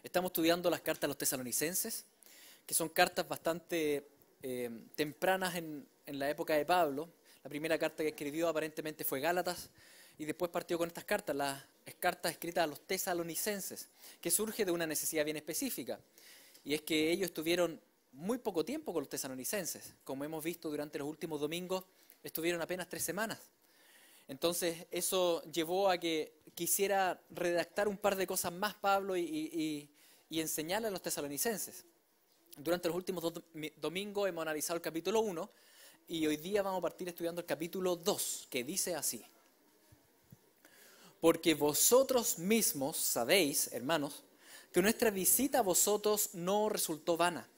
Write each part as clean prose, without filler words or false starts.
Estamos estudiando las cartas a los tesalonicenses, que son cartas bastante tempranas en la época de Pablo. La primera carta que escribió aparentemente fue Gálatas, y después partió con estas cartas, las cartas escritas a los tesalonicenses, que surge de una necesidad bien específica, y es que ellos estuvieron muy poco tiempo con los tesalonicenses. Como hemos visto durante los últimos domingos, estuvieron apenas 3 semanas. Entonces eso llevó a que quisiera redactar un par de cosas más Pablo y enseñarle a los tesalonicenses. Durante los últimos 2 domingos hemos analizado el capítulo 1 y hoy día vamos a partir estudiando el capítulo 2, que dice así: porque vosotros mismos sabéis, hermanos, que nuestra visita a vosotros no resultó vana,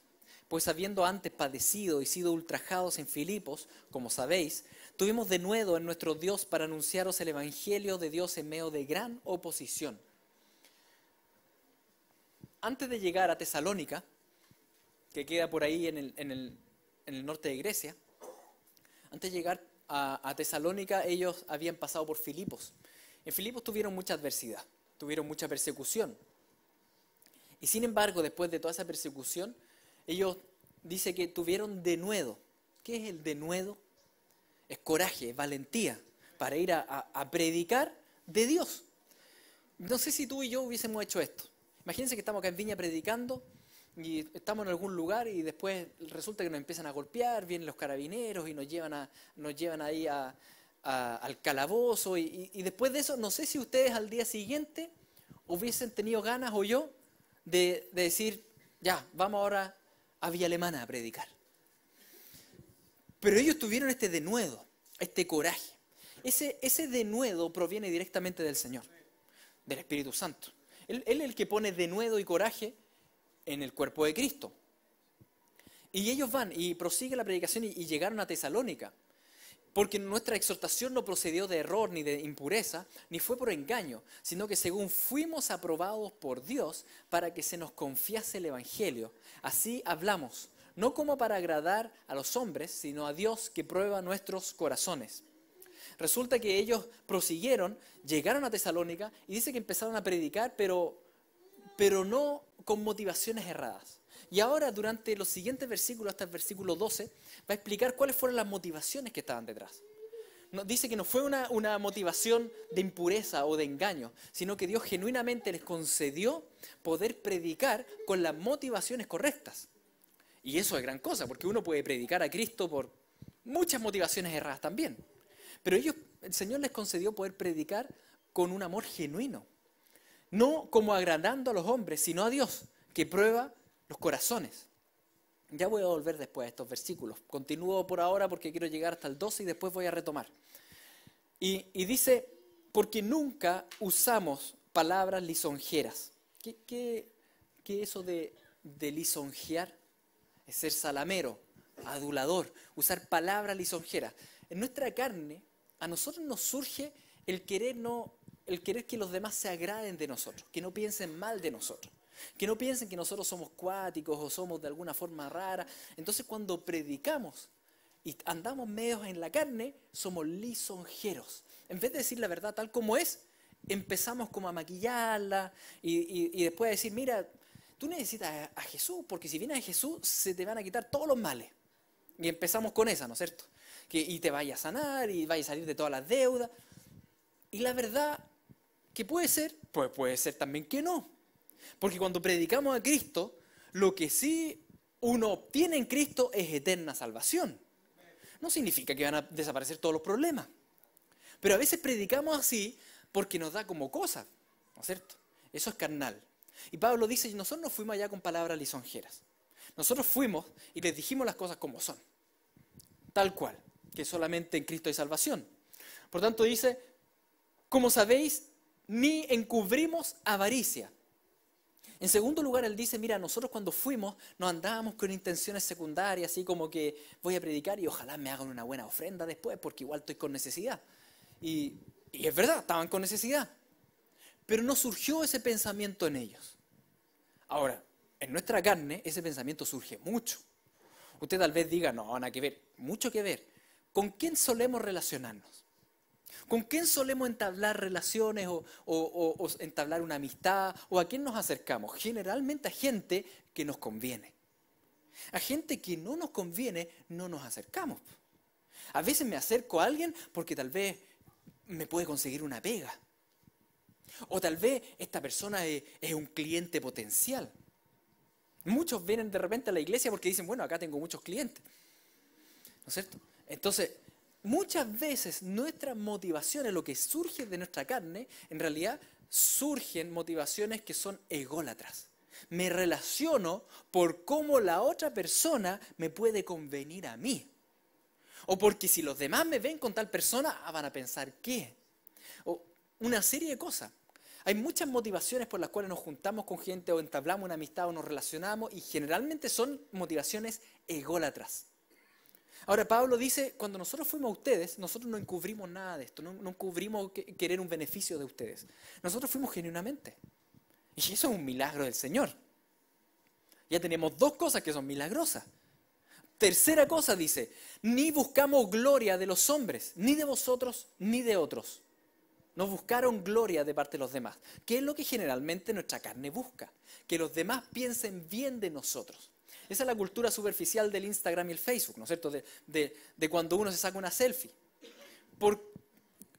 pues habiendo antes padecido y sido ultrajados en Filipos, como sabéis, tuvimos denuedo en nuestro Dios para anunciaros el Evangelio de Dios en medio de gran oposición. Antes de llegar a Tesalónica, que queda por ahí en el norte de Grecia, antes de llegar a Tesalónica, ellos habían pasado por Filipos. En Filipos tuvieron mucha adversidad, tuvieron mucha persecución. Y sin embargo, después de toda esa persecución, ellos dice que tuvieron denuedo. ¿Qué es el denuedo? Es coraje, es valentía para ir a predicar de Dios. No sé si tú y yo hubiésemos hecho esto. Imagínense que estamos acá en Viña predicando y estamos en algún lugar y después resulta que nos empiezan a golpear, vienen los carabineros y nos llevan ahí al calabozo y después de eso, no sé si ustedes al día siguiente hubiesen tenido ganas o yo de decir, ya, vamos ahora a Villa Alemana a predicar. Pero ellos tuvieron este denuedo, este coraje. Ese denuedo proviene directamente del Señor, del Espíritu Santo. Él es el que pone denuedo y coraje en el cuerpo de Cristo. Y ellos van y prosigue la predicación y llegaron a Tesalónica. Porque nuestra exhortación no procedió de error ni de impureza, ni fue por engaño, sino que según fuimos aprobados por Dios para que se nos confiase el Evangelio. Así hablamos, no como para agradar a los hombres, sino a Dios que prueba nuestros corazones. Resulta que ellos prosiguieron, llegaron a Tesalónica y dice que empezaron a predicar, pero no con motivaciones erradas. Y ahora, durante los siguientes versículos, hasta el versículo 12, va a explicar cuáles fueron las motivaciones que estaban detrás. Dice que no fue una motivación de impureza o de engaño, sino que Dios genuinamente les concedió poder predicar con las motivaciones correctas. Y eso es gran cosa, porque uno puede predicar a Cristo por muchas motivaciones erradas también. Pero el Señor les concedió poder predicar con un amor genuino. No como agradando a los hombres, sino a Dios, que prueba los corazones. Ya voy a volver después a estos versículos. Continúo por ahora porque quiero llegar hasta el 12 y después voy a retomar. Y dice, porque nunca usamos palabras lisonjeras. ¿Qué es eso de lisonjear? Es ser salamero, adulador, usar palabras lisonjeras. En nuestra carne, a nosotros nos surge el querer que los demás se agraden de nosotros, que no piensen mal de nosotros. Que no piensen que nosotros somos cuáticos o somos de alguna forma rara. Entonces cuando predicamos y andamos medios en la carne, somos lisonjeros. En vez de decir la verdad tal como es, empezamos como a maquillarla y después a decir, mira, tú necesitas a Jesús, porque si vienes a Jesús se te van a quitar todos los males. Y empezamos con esa, ¿no es cierto? Y te vaya a sanar y vaya a salir de todas las deudas. Y la verdad, ¿qué puede ser? Pues puede ser también que no. Porque cuando predicamos a Cristo, lo que sí uno obtiene en Cristo es eterna salvación. No significa que van a desaparecer todos los problemas. Pero a veces predicamos así porque nos da como cosa, ¿no es cierto? Eso es carnal. Y Pablo dice, nosotros no fuimos allá con palabras lisonjeras. Nosotros fuimos y les dijimos las cosas como son. Tal cual, que solamente en Cristo hay salvación. Por tanto dice, como sabéis, ni encubrimos avaricia. En segundo lugar, él dice, mira, nosotros cuando fuimos no andábamos con intenciones secundarias, así como que voy a predicar y ojalá me hagan una buena ofrenda después, porque igual estoy con necesidad. Y es verdad, estaban con necesidad. Pero no surgió ese pensamiento en ellos. Ahora, en nuestra carne ese pensamiento surge mucho. Usted tal vez diga, no, nada que ver, mucho que ver. ¿Con quién solemos relacionarnos? ¿Con quién solemos entablar relaciones o entablar una amistad? ¿O a quién nos acercamos? Generalmente a gente que nos conviene. A gente que no nos conviene, no nos acercamos. A veces me acerco a alguien porque tal vez me puede conseguir una pega. O tal vez esta persona es un cliente potencial. Muchos vienen de repente a la iglesia porque dicen, bueno, acá tengo muchos clientes. ¿No es cierto? Entonces, muchas veces nuestras motivaciones, lo que surge de nuestra carne, en realidad surgen motivaciones que son ególatras. Me relaciono por cómo la otra persona me puede convenir a mí. O porque si los demás me ven con tal persona, van a pensar ¿qué? O una serie de cosas. Hay muchas motivaciones por las cuales nos juntamos con gente o entablamos una amistad o nos relacionamos y generalmente son motivaciones ególatras. Ahora Pablo dice, cuando nosotros fuimos a ustedes, nosotros no encubrimos nada de esto, no encubrimos querer un beneficio de ustedes. Nosotros fuimos genuinamente. Y eso es un milagro del Señor. Ya tenemos dos cosas que son milagrosas. Tercera cosa dice, ni buscamos gloria de los hombres, ni de vosotros, ni de otros. No buscaron gloria de parte de los demás. ¿Qué es lo que generalmente nuestra carne busca? Que los demás piensen bien de nosotros. Esa es la cultura superficial del Instagram y el Facebook, ¿no es cierto? De cuando uno se saca una selfie.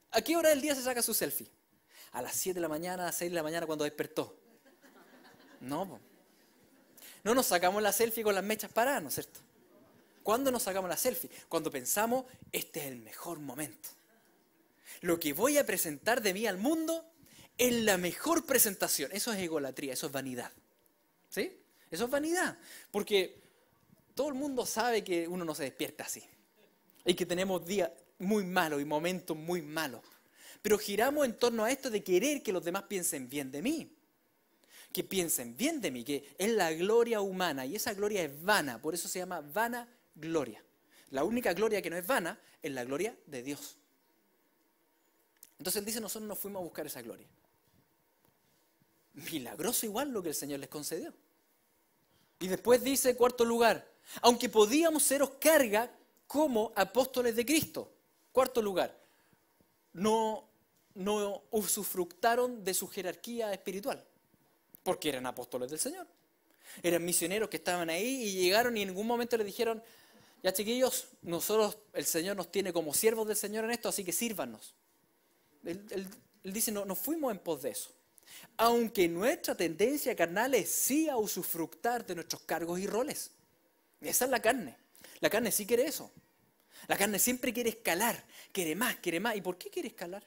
¿A qué hora del día se saca su selfie? A las 7 de la mañana, a las 6 de la mañana cuando despertó. No, no nos sacamos la selfie con las mechas paradas, ¿no es cierto? ¿Cuándo nos sacamos la selfie? Cuando pensamos, este es el mejor momento. Lo que voy a presentar de mí al mundo es la mejor presentación. Eso es egolatría, eso es vanidad. ¿Sí? Eso es vanidad. Porque todo el mundo sabe que uno no se despierta así. Y que tenemos días muy malos y momentos muy malos. Pero giramos en torno a esto de querer que los demás piensen bien de mí. Que piensen bien de mí, que es la gloria humana. Y esa gloria es vana, por eso se llama vana gloria. La única gloria que no es vana es la gloria de Dios. Entonces él dice, nosotros nos fuimos a buscar esa gloria. Milagroso igual lo que el Señor les concedió. Y después dice, cuarto lugar, aunque podíamos seros carga como apóstoles de Cristo. Cuarto lugar, no usufructaron de su jerarquía espiritual, porque eran apóstoles del Señor. Eran misioneros que estaban ahí y llegaron y en ningún momento le dijeron, ya chiquillos, nosotros, el Señor nos tiene como siervos del Señor en esto, así que sírvanos. Él dice, no fuimos en pos de eso. Aunque nuestra tendencia carnal es sí a usufructar de nuestros cargos y roles. Esa es la carne. La carne sí quiere eso. La carne siempre quiere escalar, quiere más, quiere más. ¿Y por qué quiere escalar?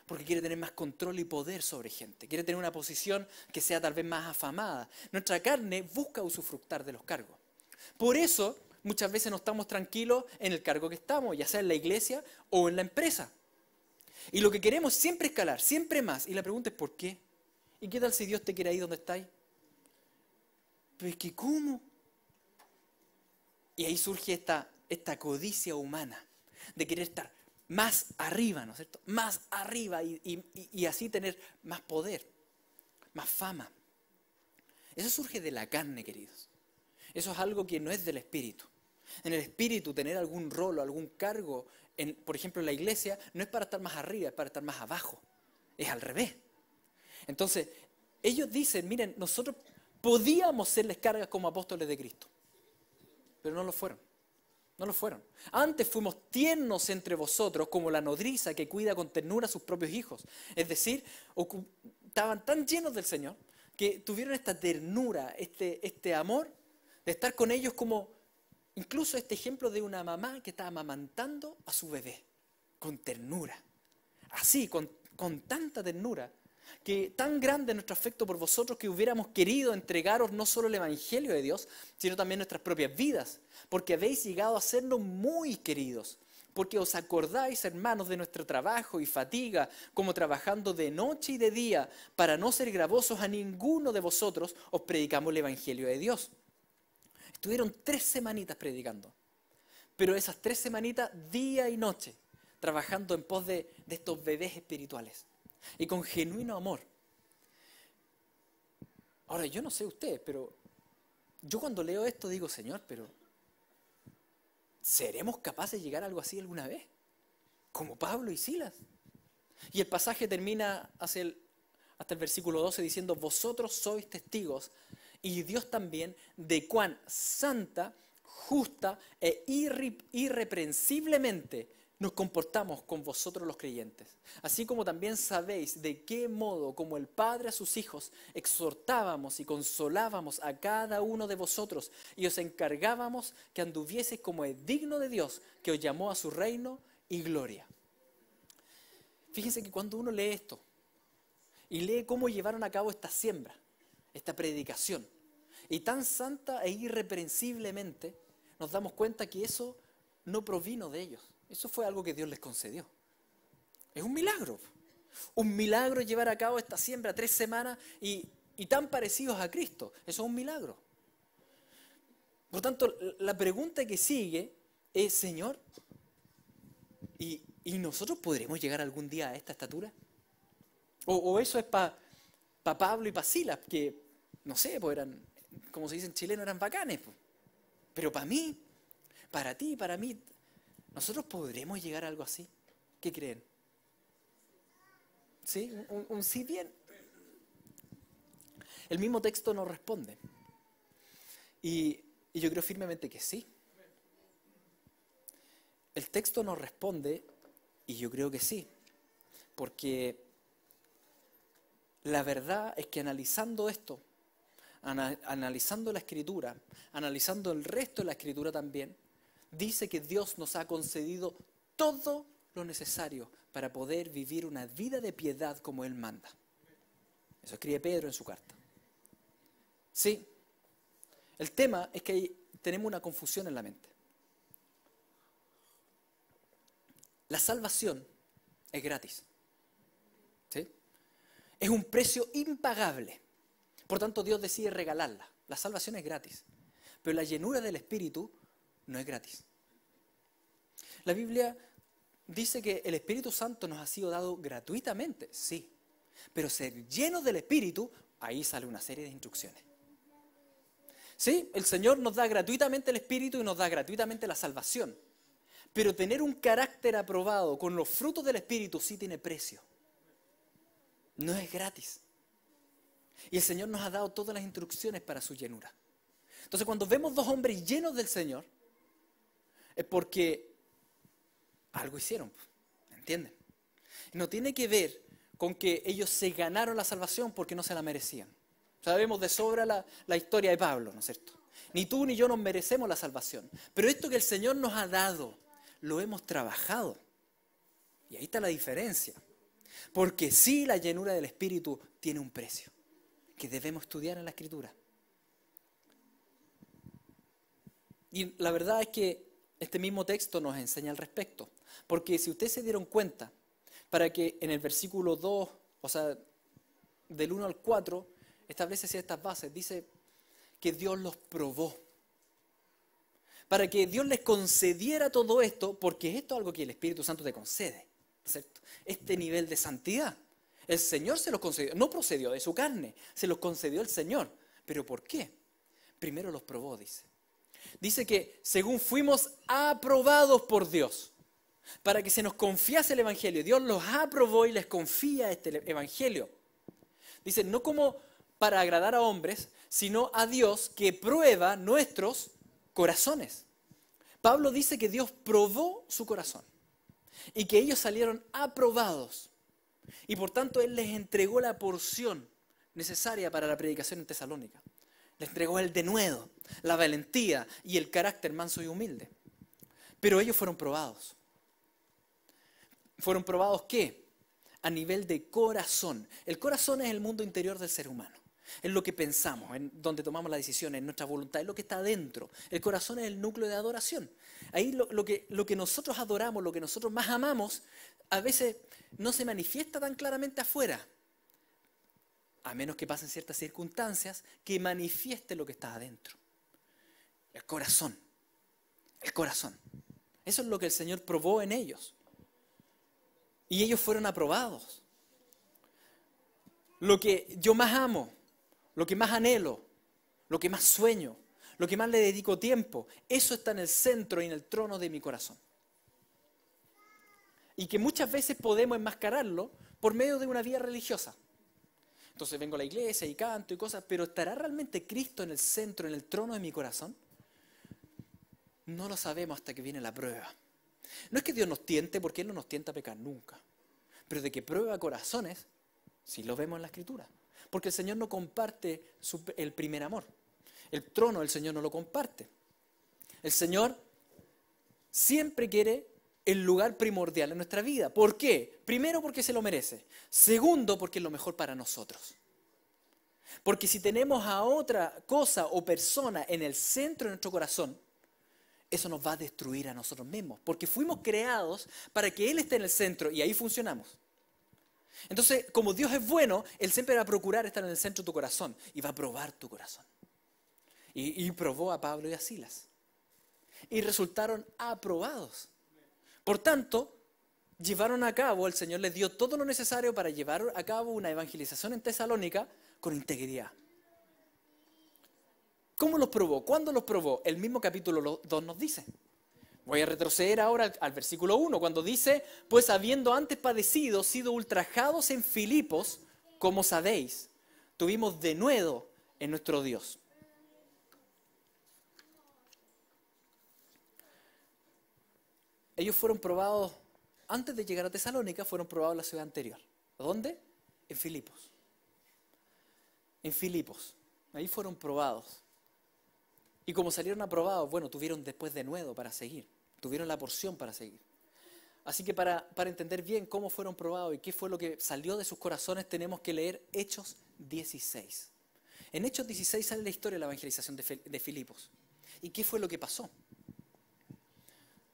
Porque quiere tener más control y poder sobre gente. Quiere tener una posición que sea tal vez más afamada. Nuestra carne busca usufructar de los cargos. Por eso muchas veces no estamos tranquilos en el cargo que estamos, ya sea en la iglesia o en la empresa. Y lo que queremos es siempre escalar, siempre más. Y la pregunta es ¿por qué? ¿Y qué tal si Dios te quiere ahí donde estáis? Pero es que ¿cómo? Y ahí surge esta codicia humana de querer estar más arriba, ¿no es cierto? Más arriba y así tener más poder, más fama. Eso surge de la carne, queridos. Eso es algo que no es del espíritu. En el espíritu tener algún rol o algún cargo, por ejemplo en la iglesia, no es para estar más arriba, es para estar más abajo. Es al revés. Entonces, ellos dicen, miren, nosotros podíamos serles cargas como apóstoles de Cristo, pero no lo fueron. No lo fueron. Antes fuimos tiernos entre vosotros como la nodriza que cuida con ternura a sus propios hijos. Es decir, estaban tan llenos del Señor que tuvieron esta ternura, este amor de estar con ellos como incluso este ejemplo de una mamá que estaba amamantando a su bebé con ternura. Así, con tanta ternura, que tan grande es nuestro afecto por vosotros que hubiéramos querido entregaros no solo el Evangelio de Dios, sino también nuestras propias vidas, porque habéis llegado a sernos muy queridos, porque os acordáis, hermanos, de nuestro trabajo y fatiga, como trabajando de noche y de día, para no ser gravosos a ninguno de vosotros, os predicamos el Evangelio de Dios. Estuvieron 3 semanitas predicando, pero esas 3 semanitas, día y noche, trabajando en pos de estos bebés espirituales. Y con genuino amor. Ahora, yo no sé ustedes, pero yo cuando leo esto digo, Señor, pero ¿seremos capaces de llegar a algo así alguna vez? como Pablo y Silas. Y el pasaje termina hasta el versículo 12 diciendo, vosotros sois testigos, y Dios también, de cuán santa, justa e irreprensiblemente nos comportamos con vosotros los creyentes. Así como también sabéis de qué modo, como el Padre a sus hijos, exhortábamos y consolábamos a cada uno de vosotros, y os encargábamos que anduvieseis como es digno de Dios, que os llamó a su reino y gloria. Fíjense que cuando uno lee esto, y lee cómo llevaron a cabo esta siembra, esta predicación, y tan santa e irreprensiblemente, nos damos cuenta que eso no provino de ellos. Eso fue algo que Dios les concedió. Es un milagro. Un milagro llevar a cabo esta siembra 3 semanas y tan parecidos a Cristo. Eso es un milagro. Por tanto, la pregunta que sigue es, Señor, ¿y nosotros podremos llegar algún día a esta estatura? O eso es para Pablo y para Silas, que, no sé, pues eran, como se dice en chileno, eran bacanes. Pues. Pero para mí, para ti, para mí, ¿nosotros podremos llegar a algo así? ¿Qué creen? ¿Sí? Un sí bien. El mismo texto nos responde. Y yo creo firmemente que sí. El texto nos responde y yo creo que sí. Porque la verdad es que analizando esto, analizando la Escritura, analizando el resto de la Escritura también, dice que Dios nos ha concedido todo lo necesario para poder vivir una vida de piedad como Él manda. Eso escribe Pedro en su carta. Sí, el tema es que tenemos una confusión en la mente. La salvación es gratis. ¿Sí? Es un precio impagable. Por tanto, Dios decide regalarla. La salvación es gratis. Pero la llenura del Espíritu no es gratis. La Biblia dice que el Espíritu Santo nos ha sido dado gratuitamente, sí. Pero ser llenos del Espíritu, ahí sale una serie de instrucciones. Sí, el Señor nos da gratuitamente el Espíritu y nos da gratuitamente la salvación. Pero tener un carácter aprobado con los frutos del Espíritu sí tiene precio. No es gratis. Y el Señor nos ha dado todas las instrucciones para su llenura. Entonces cuando vemos 2 hombres llenos del Señor, es porque algo hicieron, ¿entienden? No tiene que ver con que ellos se ganaron la salvación porque no se la merecían. Sabemos de sobra la historia de Pablo, ¿no es cierto? Ni tú ni yo nos merecemos la salvación. Pero esto que el Señor nos ha dado, lo hemos trabajado. Y ahí está la diferencia. Porque sí, la llenura del Espíritu tiene un precio que debemos estudiar en la Escritura. Y la verdad es que este mismo texto nos enseña al respecto. Porque si ustedes se dieron cuenta, para que en el versículo 2, o sea, del 1 al 4, establece ciertas bases. Dice que Dios los probó. Para que Dios les concediera todo esto, porque esto es algo que el Espíritu Santo te concede, ¿cierto? Este nivel de santidad. El Señor se los concedió, no procedió de su carne, se los concedió el Señor. ¿Pero por qué? Primero los probó, dice. Dice que según fuimos aprobados por Dios, para que se nos confiase el Evangelio, Dios los aprobó y les confía este Evangelio. Dice, no como para agradar a hombres, sino a Dios que prueba nuestros corazones. Pablo dice que Dios probó su corazón y que ellos salieron aprobados. Y por tanto Él les entregó la porción necesaria para la predicación en Tesalónica. Les entregó el denuedo, la valentía y el carácter manso y humilde. Pero ellos fueron probados. ¿Fueron probados qué? A nivel de corazón. El corazón es el mundo interior del ser humano. Es lo que pensamos, en donde tomamos las decisiones, en nuestra voluntad, es lo que está adentro. El corazón es el núcleo de adoración. Ahí lo que nosotros adoramos, lo que nosotros más amamos, a veces no se manifiesta tan claramente afuera. A menos que pasen ciertas circunstancias que manifieste lo que está adentro. El corazón. El corazón. Eso es lo que el Señor probó en ellos. Y ellos fueron aprobados. Lo que yo más amo, lo que más anhelo, lo que más sueño, lo que más le dedico tiempo, eso está en el centro y en el trono de mi corazón. y que muchas veces podemos enmascararlo por medio de una vida religiosa. Entonces vengo a la iglesia y canto y cosas, pero ¿estará realmente Cristo en el centro, en el trono de mi corazón? No lo sabemos hasta que viene la prueba. No es que Dios nos tiente, porque Él no nos tienta a pecar nunca. Pero de que prueba corazones, sí lo vemos en la Escritura. Porque el Señor no comparte el primer amor. El trono del Señor no lo comparte. El Señor siempre quiere el lugar primordial en nuestra vida. ¿Por qué? Primero, porque se lo merece. Segundo, porque es lo mejor para nosotros. Porque si tenemos a otra cosa o persona en el centro de nuestro corazón, eso nos va a destruir a nosotros mismos. Porque fuimos creados para que Él esté en el centro y ahí funcionamos. Entonces, como Dios es bueno, Él siempre va a procurar estar en el centro de tu corazón y va a probar tu corazón. Y probó a Pablo y a Silas. Y resultaron aprobados. Por tanto, llevaron a cabo, el Señor les dio todo lo necesario para llevar a cabo una evangelización en Tesalónica con integridad. ¿Cómo los probó? ¿Cuándo los probó? El mismo capítulo 2 nos dice. Voy a retroceder ahora al versículo 1, cuando dice, pues habiendo antes padecido, sido ultrajados en Filipos, como sabéis, tuvimos denuedo en nuestro Dios. Ellos fueron probados, antes de llegar a Tesalónica, fueron probados en la ciudad anterior. ¿Dónde? En Filipos. En Filipos. Ahí fueron probados. Y como salieron aprobados, bueno, tuvieron después denuedo para seguir. Tuvieron la porción para seguir. Así que para entender bien cómo fueron probados y qué fue lo que salió de sus corazones, tenemos que leer Hechos 16. En Hechos 16 sale la historia de la evangelización de Filipos. ¿Y qué fue lo que pasó?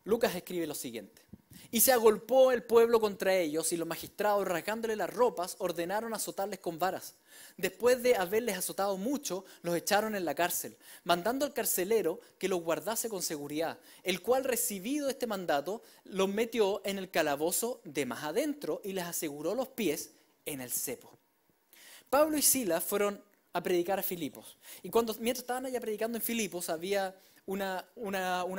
Lucas escribe lo siguiente. Y se agolpó el pueblo contra ellos, y los magistrados, rasgándole las ropas, ordenaron azotarles con varas. Después de haberles azotado mucho, los echaron en la cárcel, mandando al carcelero que los guardase con seguridad, el cual, recibido este mandato, los metió en el calabozo de más adentro y les aseguró los pies en el cepo. Pablo y Silas fueron a predicar a Filipos. Y mientras estaban allá predicando en Filipos, había una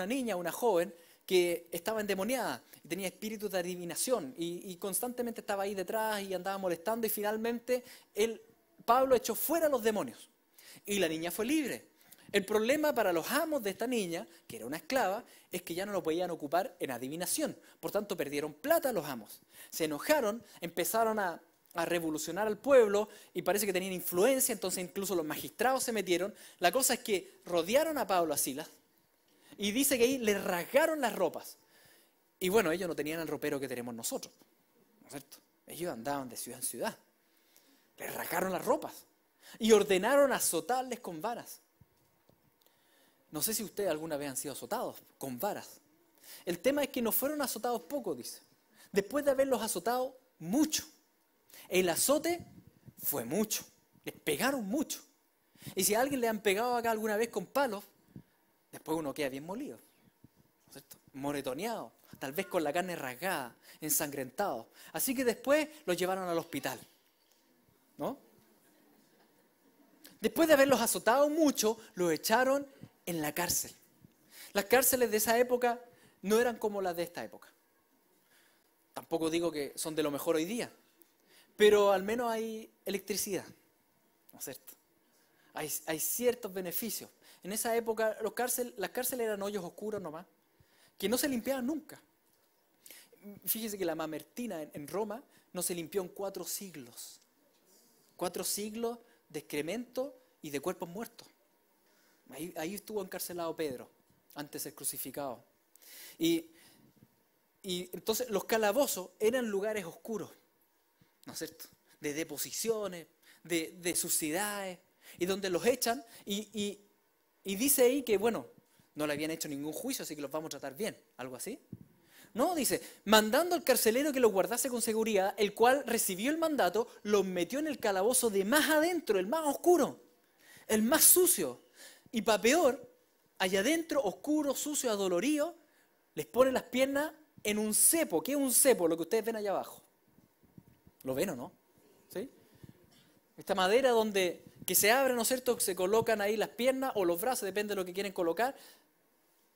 niña, una joven, que estaba endemoniada, y tenía espíritus de adivinación, y constantemente estaba ahí detrás y andaba molestando, y finalmente Pablo echó fuera a los demonios, y la niña fue libre. El problema para los amos de esta niña, que era una esclava, es que ya no lo podían ocupar en adivinación, por tanto perdieron plata los amos. Se enojaron, empezaron a revolucionar al pueblo, y parece que tenían influencia, entonces incluso los magistrados se metieron. La cosa es que rodearon a Pablo, a Silas, y dice que ahí le rasgaron las ropas. Y bueno, ellos no tenían el ropero que tenemos nosotros, ¿no es cierto? Ellos andaban de ciudad en ciudad. Les rasgaron las ropas y ordenaron azotarles con varas. No sé si ustedes alguna vez han sido azotados con varas. El tema es que no fueron azotados poco, dice. Después de haberlos azotado mucho. El azote fue mucho. Les pegaron mucho. Y si a alguien le han pegado acá alguna vez con palos, después uno queda bien molido, ¿no es cierto? Moretoneado, tal vez con la carne rasgada, ensangrentado. Así que después los llevaron al hospital, ¿no? Después de haberlos azotado mucho, los echaron en la cárcel. Las cárceles de esa época no eran como las de esta época. Tampoco digo que son de lo mejor hoy día, pero al menos hay electricidad, ¿no es cierto? Hay ciertos beneficios. En esa época las cárceles eran hoyos oscuros nomás, que no se limpiaban nunca. Fíjese que la Mamertina en Roma no se limpió en 4 siglos. 4 siglos de excremento y de cuerpos muertos. Ahí estuvo encarcelado Pedro, antes de ser crucificado. Y entonces los calabozos eran lugares oscuros, ¿no es cierto? De deposiciones, de suciedades, y donde los echan y dice ahí que, bueno, no le habían hecho ningún juicio, así que los vamos a tratar bien, algo así. No, dice, mandando al carcelero que los guardase con seguridad, el cual recibió el mandato, los metió en el calabozo de más adentro, el más oscuro, el más sucio. Y para peor, allá adentro, oscuro, sucio, adolorido, les pone las piernas en un cepo. ¿Qué es un cepo? Lo que ustedes ven allá abajo. ¿Lo ven o no? ¿Sí? Esta madera que se abre, ¿no es cierto? Se colocan ahí las piernas o los brazos, depende de lo que quieren colocar,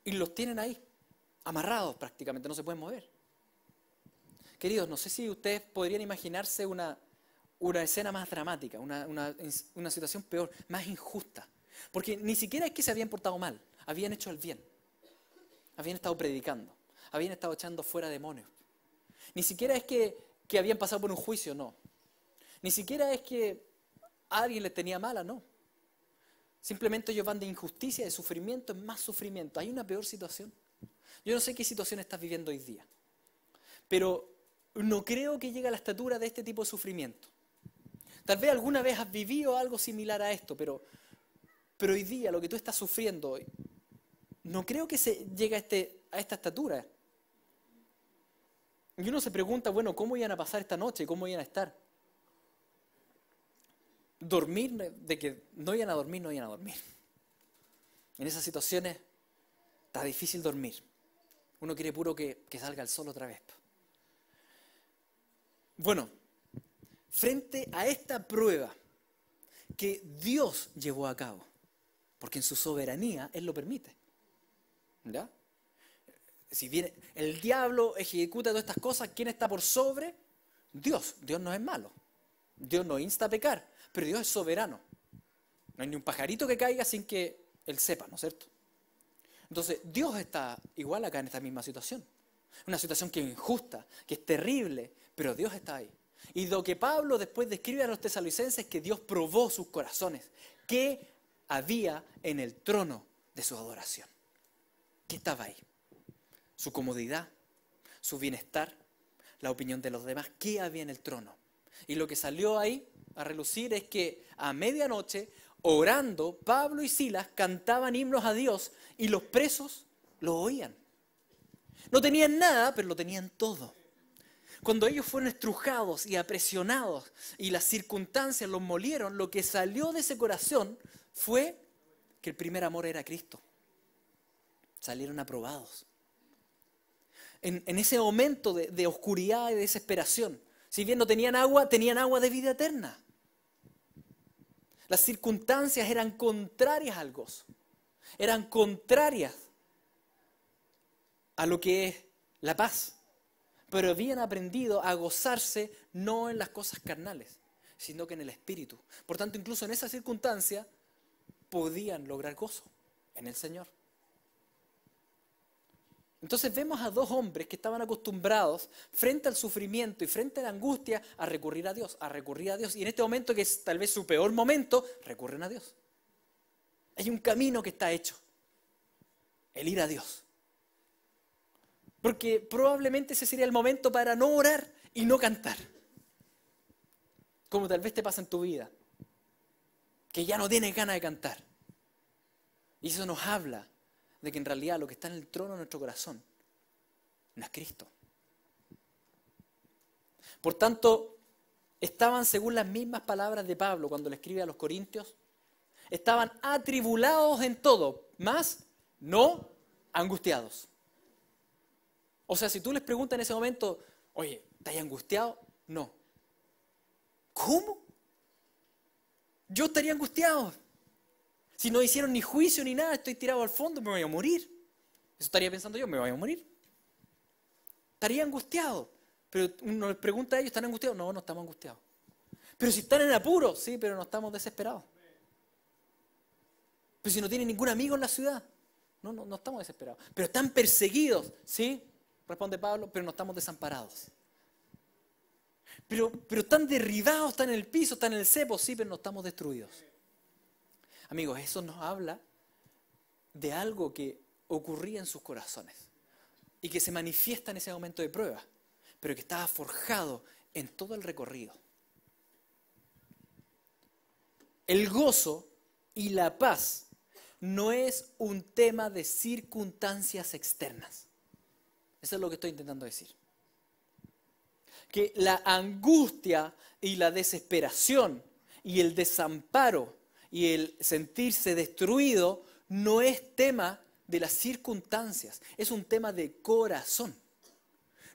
y los tienen ahí, amarrados prácticamente, no se pueden mover. Queridos, no sé si ustedes podrían imaginarse una escena más dramática, una situación peor, más injusta. Porque ni siquiera es que se habían portado mal, habían hecho el bien. Habían estado predicando, habían estado echando fuera demonios. Ni siquiera es que habían pasado por un juicio, no. Ni siquiera es que alguien les tenía mala, no. Simplemente ellos van de injusticia, de sufrimiento en más sufrimiento. Hay una peor situación. Yo no sé qué situación estás viviendo hoy día, pero no creo que llegue a la estatura de este tipo de sufrimiento. Tal vez alguna vez has vivido algo similar a esto, pero hoy día lo que tú estás sufriendo hoy, no creo que se llegue a esta estatura. Y uno se pregunta, bueno, ¿cómo iban a pasar esta noche? ¿Cómo iban a estar? Dormir, de que no iban a dormir, no iban a dormir. En esas situaciones está difícil dormir. Uno quiere puro que salga el sol otra vez. Bueno, frente a esta prueba que Dios llevó a cabo, porque en su soberanía Él lo permite, ¿ya? Si bien el diablo ejecuta todas estas cosas, ¿quién está por sobre? Dios. Dios no es malo. Dios no insta a pecar, pero Dios es soberano. No hay ni un pajarito que caiga sin que Él sepa, ¿no es cierto? Entonces, Dios está igual acá en esta misma situación. Una situación que es injusta, que es terrible, pero Dios está ahí. Y lo que Pablo después describe a los tesalonicenses es que Dios probó sus corazones. ¿Qué había en el trono de su adoración? ¿Qué estaba ahí? Su comodidad, su bienestar, la opinión de los demás. ¿Qué había en el trono? Y lo que salió ahí a relucir es que a medianoche, orando, Pablo y Silas cantaban himnos a Dios y los presos lo oían. No tenían nada, pero lo tenían todo. Cuando ellos fueron estrujados y apresionados y las circunstancias los molieron, lo que salió de ese corazón fue que el primer amor era Cristo. Salieron aprobados. En ese momento de oscuridad y de desesperación, si bien no tenían agua de vida eterna. Las circunstancias eran contrarias al gozo, eran contrarias a lo que es la paz, pero habían aprendido a gozarse no en las cosas carnales, sino que en el Espíritu. Por tanto, incluso en esa circunstancia podían lograr gozo en el Señor. Entonces vemos a dos hombres que estaban acostumbrados frente al sufrimiento y frente a la angustia a recurrir a Dios, Y en este momento, que es tal vez su peor momento, recurren a Dios. Hay un camino que está hecho, el ir a Dios. Porque probablemente ese sería el momento para no orar y no cantar. Como tal vez te pasa en tu vida, que ya no tienes ganas de cantar. Y eso nos habla de que en realidad lo que está en el trono de nuestro corazón no es Cristo. Por tanto, estaban, según las mismas palabras de Pablo cuando le escribe a los Corintios, estaban atribulados en todo, mas no angustiados. O sea, si tú les preguntas en ese momento, oye, ¿estás angustiado? No. ¿Cómo? Yo estaría angustiado. Si no hicieron ni juicio ni nada, estoy tirado al fondo, me voy a morir. Eso estaría pensando yo, me voy a morir. Estaría angustiado. Pero uno les pregunta a ellos, ¿están angustiados? No, no estamos angustiados. Pero si están en apuro, sí, pero no estamos desesperados. Pero si no tienen ningún amigo en la ciudad, no estamos desesperados. Pero están perseguidos, sí, responde Pablo, pero no estamos desamparados. Pero están derribados, están en el piso, están en el cepo, sí, pero no estamos destruidos. Amigos, eso nos habla de algo que ocurría en sus corazones y que se manifiesta en ese momento de prueba, pero que estaba forjado en todo el recorrido. El gozo y la paz no es un tema de circunstancias externas. Eso es lo que estoy intentando decir. Que la angustia y la desesperación y el desamparo y el sentirse destruido no es tema de las circunstancias, es un tema de corazón.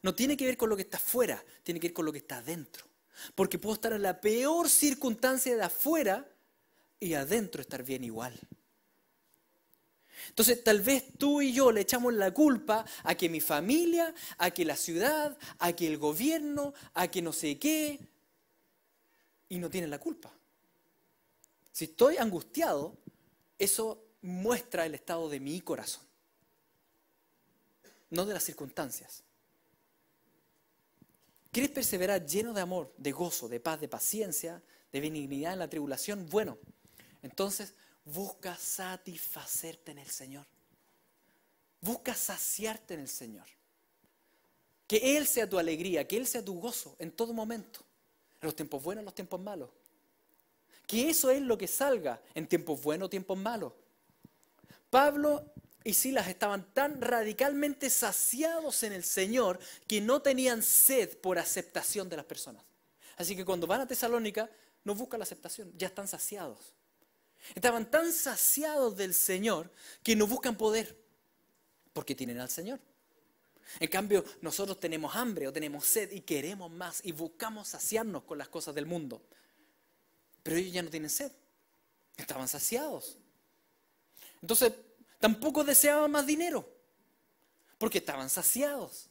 No tiene que ver con lo que está afuera, tiene que ver con lo que está adentro. Porque puedo estar en la peor circunstancia de afuera y adentro estar bien igual. Entonces, tal vez tú y yo le echamos la culpa a que mi familia, a que la ciudad, a que el gobierno, a que no sé qué, y no tienen la culpa. Si estoy angustiado, eso muestra el estado de mi corazón, no de las circunstancias. ¿Quieres perseverar lleno de amor, de gozo, de paz, de paciencia, de benignidad en la tribulación? Bueno, entonces busca satisfacerte en el Señor. Busca saciarte en el Señor. Que Él sea tu alegría, que Él sea tu gozo en todo momento. En los tiempos buenos, en los tiempos malos. Que eso es lo que salga en tiempos buenos, tiempos malos. Pablo y Silas estaban tan radicalmente saciados en el Señor que no tenían sed por aceptación de las personas. Así que cuando van a Tesalónica, no buscan la aceptación, ya están saciados. Estaban tan saciados del Señor que no buscan poder, porque tienen al Señor. En cambio, nosotros tenemos hambre o tenemos sed y queremos más y buscamos saciarnos con las cosas del mundo. Pero ellos ya no tienen sed, estaban saciados. Entonces, tampoco deseaban más dinero, porque estaban saciados.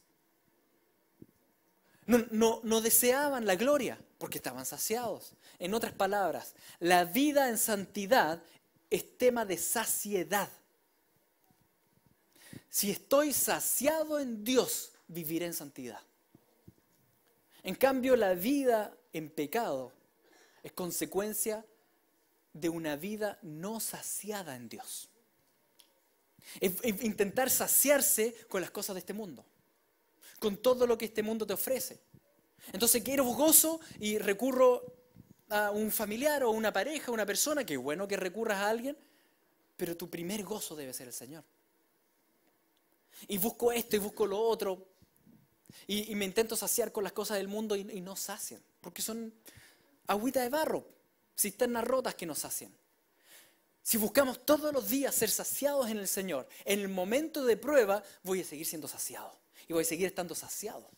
No deseaban la gloria, porque estaban saciados. En otras palabras, la vida en santidad es tema de saciedad. Si estoy saciado en Dios, viviré en santidad. En cambio, la vida en pecado es consecuencia de una vida no saciada en Dios. Es intentar saciarse con las cosas de este mundo, con todo lo que este mundo te ofrece. Entonces quiero gozo y recurro a un familiar o una pareja, una persona, que es bueno que recurras a alguien, pero tu primer gozo debe ser el Señor. Y busco esto y busco lo otro, y me intento saciar con las cosas del mundo y no sacian, porque son agüita de barro, cisternas rotas que nos sacian. Si buscamos todos los días ser saciados en el Señor, en el momento de prueba voy a seguir siendo saciado y voy a seguir estando saciado.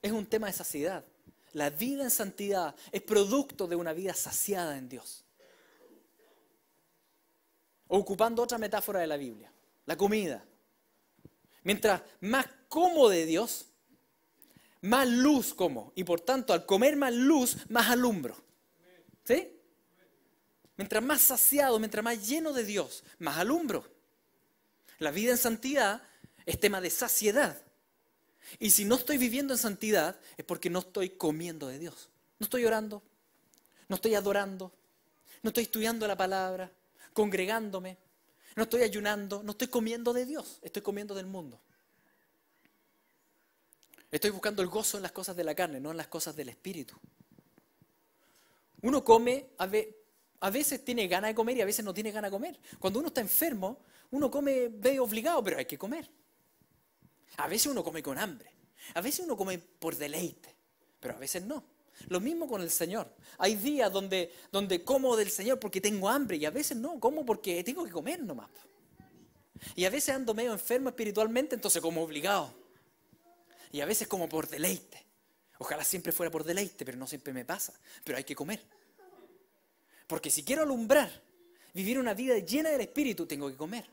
Es un tema de saciedad. La vida en santidad es producto de una vida saciada en Dios. O ocupando otra metáfora de la Biblia, la comida. Mientras más como de Dios, más luz como. Y por tanto, al comer más luz, más alumbro. ¿Sí? Mientras más saciado, mientras más lleno de Dios, más alumbro. La vida en santidad es tema de saciedad. Y si no estoy viviendo en santidad, es porque no estoy comiendo de Dios. No estoy orando, no estoy adorando, no estoy estudiando la palabra, congregándome, no estoy ayunando, no estoy comiendo de Dios, estoy comiendo del mundo. Estoy buscando el gozo en las cosas de la carne, no en las cosas del espíritu. Uno come, a veces tiene ganas de comer y a veces no tiene ganas de comer. Cuando uno está enfermo, uno come medio obligado, pero hay que comer. A veces uno come con hambre, a veces uno come por deleite, pero a veces no. Lo mismo con el Señor. Hay días donde como del Señor porque tengo hambre y a veces no, como porque tengo que comer nomás. Y a veces ando medio enfermo espiritualmente, entonces como obligado. Y a veces como por deleite. Ojalá siempre fuera por deleite, pero no siempre me pasa. Pero hay que comer. Porque si quiero alumbrar, vivir una vida llena del Espíritu, tengo que comer.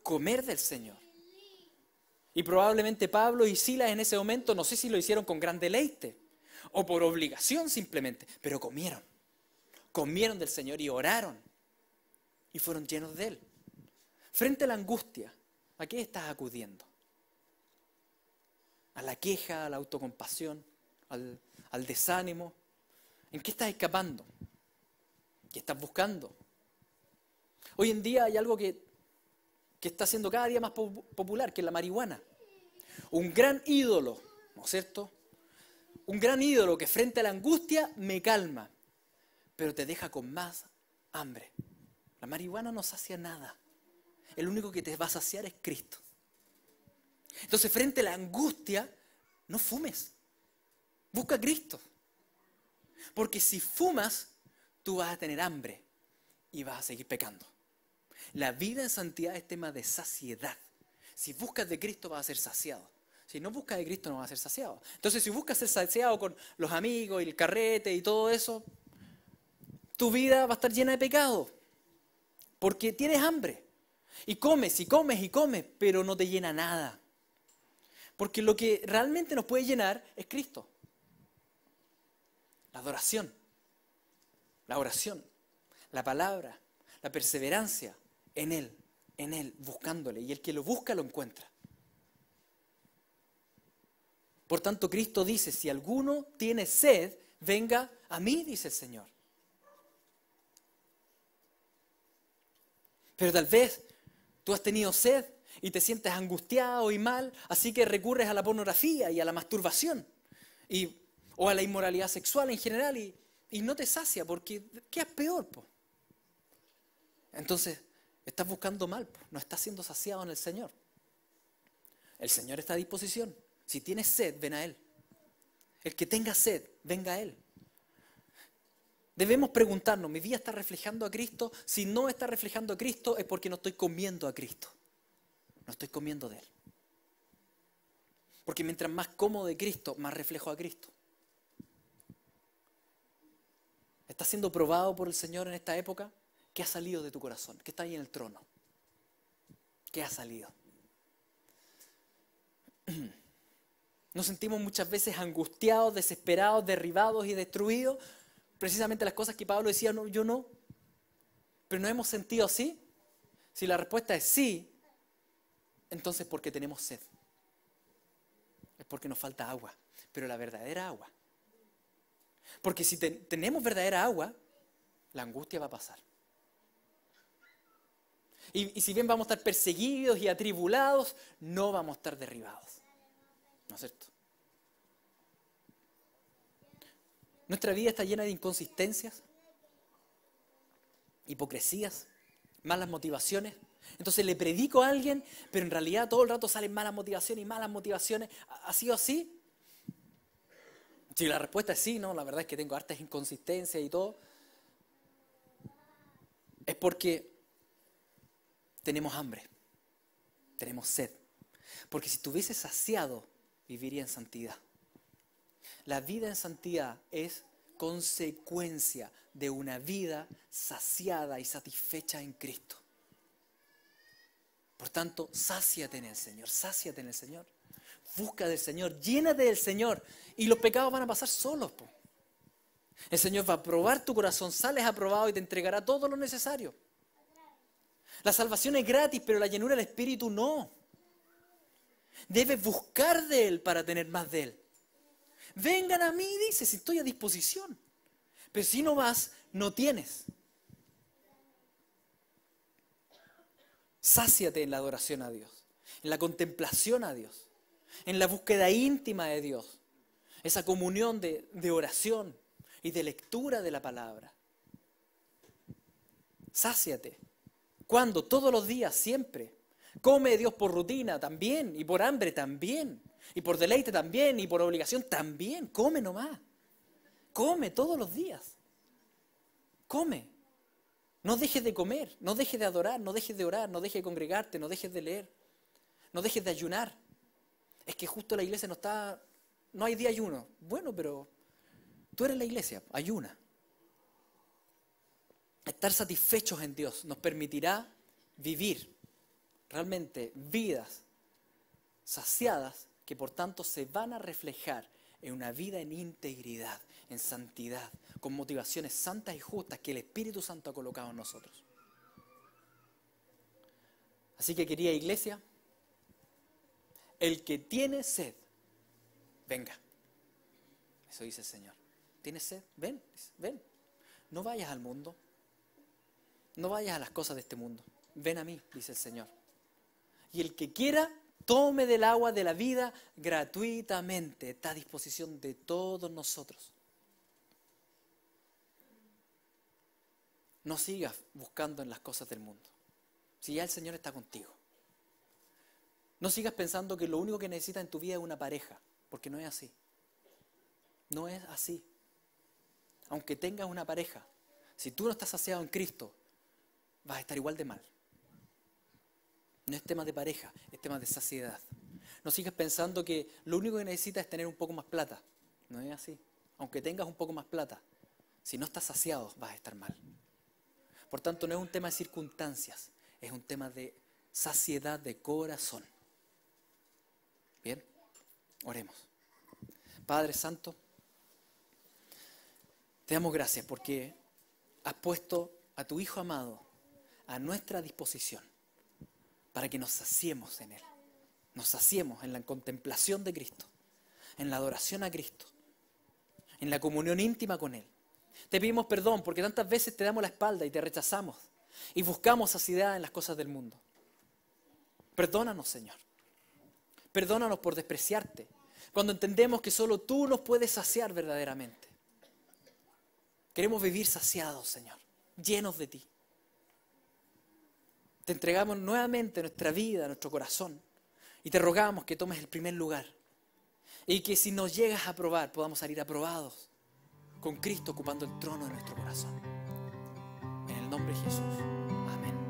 Comer del Señor. Y probablemente Pablo y Silas en ese momento, no sé si lo hicieron con gran deleite o por obligación simplemente, pero comieron. Comieron del Señor y oraron. Y fueron llenos de Él. Frente a la angustia, ¿a qué estás acudiendo? ¿A la queja, a la autocompasión, al desánimo? ¿En qué estás escapando? ¿Qué estás buscando? Hoy en día hay algo que está siendo cada día más popular, que es la marihuana. Un gran ídolo, ¿no es cierto? Un gran ídolo que frente a la angustia me calma, pero te deja con más hambre. La marihuana no sacia nada. El único que te va a saciar es Cristo. Entonces, frente a la angustia, no fumes. Busca a Cristo. Porque si fumas, tú vas a tener hambre y vas a seguir pecando. La vida en santidad es tema de saciedad. Si buscas de Cristo vas a ser saciado. Si no buscas de Cristo no vas a ser saciado. Entonces si buscas ser saciado con los amigos y el carrete y todo eso, tu vida va a estar llena de pecado. Porque tienes hambre. Y comes y comes y comes, pero no te llena nada. Porque lo que realmente nos puede llenar es Cristo. La adoración, la oración, la palabra, la perseverancia en Él, buscándole. Y el que lo busca lo encuentra. Por tanto, Cristo dice, si alguno tiene sed, venga a mí, dice el Señor. Pero tal vez tú has tenido sed y te sientes angustiado y mal, así que recurres a la pornografía y a la masturbación o a la inmoralidad sexual en general y no te sacia porque ¿qué es peor? Po? Entonces, estás buscando mal, po, no estás siendo saciado en el Señor. El Señor está a disposición. Si tienes sed, ven a Él. El que tenga sed, venga a Él. Debemos preguntarnos, ¿mi vida está reflejando a Cristo? Si no está reflejando a Cristo es porque no estoy comiendo a Cristo. No estoy comiendo de Él. Porque mientras más como de Cristo, más reflejo a Cristo. ¿Estás siendo probado por el Señor en esta época? ¿Qué ha salido de tu corazón? ¿Qué está ahí en el trono? ¿Qué ha salido? Nos sentimos muchas veces angustiados, desesperados, derribados y destruidos. Precisamente las cosas que Pablo decía, no, yo no. Pero nos hemos sentido así. Si la respuesta es sí, entonces porque tenemos sed. Es porque nos falta agua. Pero la verdadera agua. Porque si tenemos verdadera agua, la angustia va a pasar. Y si bien vamos a estar perseguidos y atribulados, no vamos a estar derribados. ¿No es cierto? Nuestra vida está llena de inconsistencias, hipocresías, malas motivaciones. Entonces le predico a alguien, pero en realidad todo el rato salen malas motivaciones y malas motivaciones. ¿Ha sido así? Si la respuesta es sí, no, la verdad es que tengo hartas inconsistencias y todo. Es porque tenemos hambre, tenemos sed. Porque si estuviese saciado, viviría en santidad. La vida en santidad es consecuencia de una vida saciada y satisfecha en Cristo. Por tanto, sáciate en el Señor, sáciate en el Señor. Busca del Señor, llénate del Señor y los pecados van a pasar solos. Po. El Señor va a probar tu corazón, sales aprobado y te entregará todo lo necesario. La salvación es gratis, pero la llenura del Espíritu no. Debes buscar de Él para tener más de Él. Vengan a mí, dice, si estoy a disposición. Pero si no vas, no tienes. Sáciate en la adoración a Dios, en la contemplación a Dios, en la búsqueda íntima de Dios, esa comunión de oración y de lectura de la palabra. Sáciate. ¿Cuándo? Todos los días, siempre. Come de Dios por rutina también, y por hambre también, y por deleite también, y por obligación también. Come nomás. Come todos los días. Come. No dejes de comer, no dejes de adorar, no dejes de orar, no dejes de congregarte, no dejes de leer, no dejes de ayunar. Es que justo la iglesia no hay día ayuno. Bueno, pero tú eres la iglesia, ayuna. Estar satisfechos en Dios nos permitirá vivir realmente vidas saciadas que por tanto se van a reflejar en una vida en integridad, en santidad, con motivaciones santas y justas que el Espíritu Santo ha colocado en nosotros. Así que, querida iglesia, el que tiene sed, venga. Eso dice el Señor. ¿Tienes sed? Ven, ven. No vayas al mundo. No vayas a las cosas de este mundo. Ven a mí, dice el Señor. Y el que quiera, tome del agua de la vida gratuitamente. Está a disposición de todos nosotros. No sigas buscando en las cosas del mundo. Si ya el Señor está contigo. No sigas pensando que lo único que necesitas en tu vida es una pareja, porque no es así. No es así. Aunque tengas una pareja, si tú no estás saciado en Cristo, vas a estar igual de mal. No es tema de pareja, es tema de saciedad. No sigas pensando que lo único que necesitas es tener un poco más plata. No es así. Aunque tengas un poco más plata, si no estás saciado, vas a estar mal. Por tanto, no es un tema de circunstancias, es un tema de saciedad de corazón. Bien, oremos. Padre Santo, te damos gracias porque has puesto a tu Hijo amado a nuestra disposición para que nos saciemos en Él. Nos saciemos en la contemplación de Cristo, en la adoración a Cristo, en la comunión íntima con Él. Te pedimos perdón porque tantas veces te damos la espalda y te rechazamos y buscamos saciedad en las cosas del mundo. Perdónanos, Señor. Perdónanos por despreciarte, cuando entendemos que solo tú nos puedes saciar verdaderamente. Queremos vivir saciados, Señor, llenos de ti. Te entregamos nuevamente nuestra vida, nuestro corazón, y te rogamos que tomes el primer lugar y que si nos llegas a aprobar, podamos salir aprobados con Cristo ocupando el trono de nuestro corazón. En el nombre de Jesús. Amén.